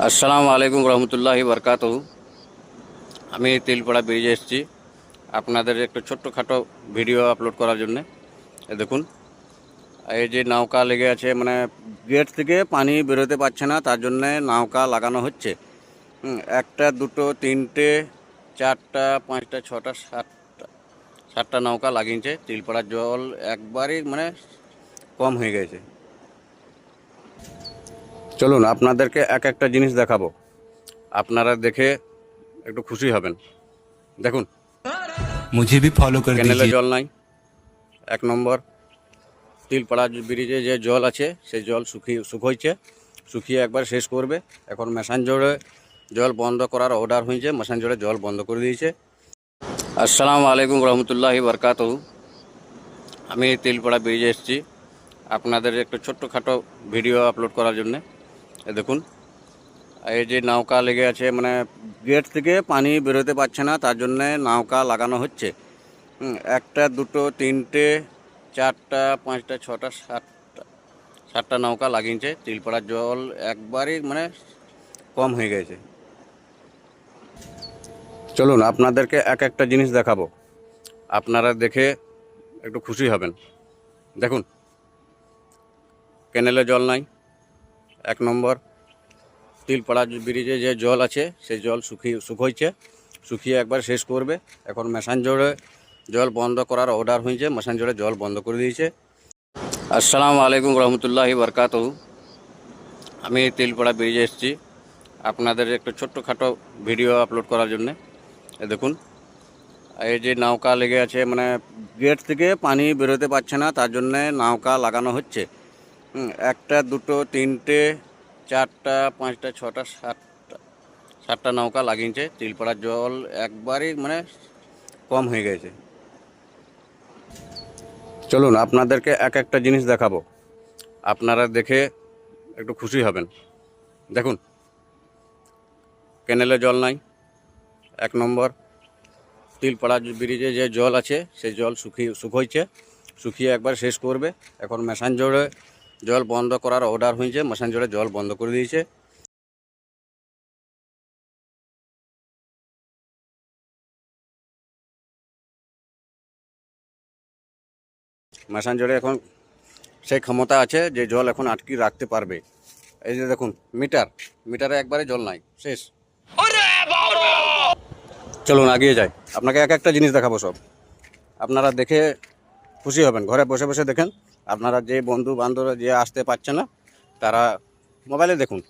আসসালামু আলাইকুম রহমতুল্লাহি বরকাতুহু। আমি তিলপাড়া ব্রিজে এসেছি আপনাদের একটু ছোট্টখাটো ভিডিও আপলোড করার জন্য। দেখুন, এই যে নৌকা লেগে আছে, মানে গেট থেকে পানি বেরোতে পারছে না, তার জন্যে নৌকা লাগানো হচ্ছে। একটা, দুটো, তিনটে, চারটা, পাঁচটা, ছটা, সাতটা নৌকা লাগিয়েছে। তিলপাড়ার জল একবারই মানে কম হয়ে গেছে। চলুন আপনাদেরকে এক একটা জিনিস দেখাবো, আপনারা দেখে একটু খুশি হবেন। দেখুন, मुझे भी फॉलो कर ক্যানেলে दीजिए। জল নাই। এক নম্বর, তিলপাড়া ব্রিজে যে জল আছে সেই জল শুকিয়ে একবার শেষ করবে। এখন মেসাঞ্জোড়ে জল বন্ধ করার অর্ডার হয়েছে, মেসাঞ্জোড়ে জল বন্ধ করে দিয়েছে। আসসালামু আলাইকুম রহমতুল্লাহি বরকাতুহু। আমি তিলপাড়া ব্রিজে এসেছি আপনাদের একটু ছোট্টখাটো ভিডিও আপলোড করার জন্য। দেখুন, এই যে নৌকা লেগে আছে, মানে গেট থেকে পানি বেরোতে পারছে না, তার জন্যে নৌকা লাগানো হচ্ছে। একটা, দুটো, তিনটে, চারটা, পাঁচটা, ছটা, সাতটা নৌকা লাগিয়েছে। তিলপাড়ার জল একবারই মানে কম হয়ে গেছে। চলুন আপনাদেরকে এক একটা জিনিস দেখাবো, আপনারা দেখে একটু খুশি হবেন। দেখুন, ক্যানেলে জল নাই। এক নম্বর, তিলপাড়া ব্রিজে যে জল আছে সেই জল শুকিয়ে একবার শেষ করবে। এখন মেসাঞ্জোড়ে জল বন্ধ করার অর্ডার হয়েছে, মেসাঞ্জোড়ে জল বন্ধ করে দিয়েছে। আসসালামু আলাইকুম রহমতুল্লাহি বরকাতুহু। আমি তিলপাড়া ব্রিজে এসেছি আপনাদের একটু ছোট্টখাটো ভিডিও আপলোড করার জন্য। দেখুন, এই যে নৌকা লেগে আছে, মানে গেট থেকে পানি বেরোতে পারছে না, তার জন্যে নৌকা লাগানো হচ্ছে। একটা, দুটো, তিনটে, চারটা, পাঁচটা, ছটা, সাতটা নৌকা লাগিয়েছে। তিলপাড়ার জল একবারই মানে কম হয়ে গেছে। চলুন আপনাদেরকে এক একটা জিনিস দেখাবো, আপনারা দেখে একটু খুশি হবেন। দেখুন, ক্যানেলে জল নাই। এক নম্বর, তিলপাড়া ব্রিজে যে জল আছে সেই জল শুকিয়ে একবার শেষ করবে। এখন মেসাঞ্জোড়ে জল বন্ধ করার অর্ডার হয়েছে, মেসাঞ্জোড়ে জল বন্ধ করে দিয়েছে। মেসাঞ্জোড়ে এখন সেই ক্ষমতা আছে যে জল এখন আটকে রাখতে পারবে। এই যে দেখুন, মিটারে একবারে জল নাই, শেষ। চলুন আগিয়ে যাই, আপনাকে এক একটা জিনিস দেখাবো, সব আপনারা দেখে খুশি হবেন। ঘরে বসে বসে দেখেন, আপনারা যে বন্ধু বান্ধবরা যে আসতে পারছে না তারা মোবাইলে দেখুন।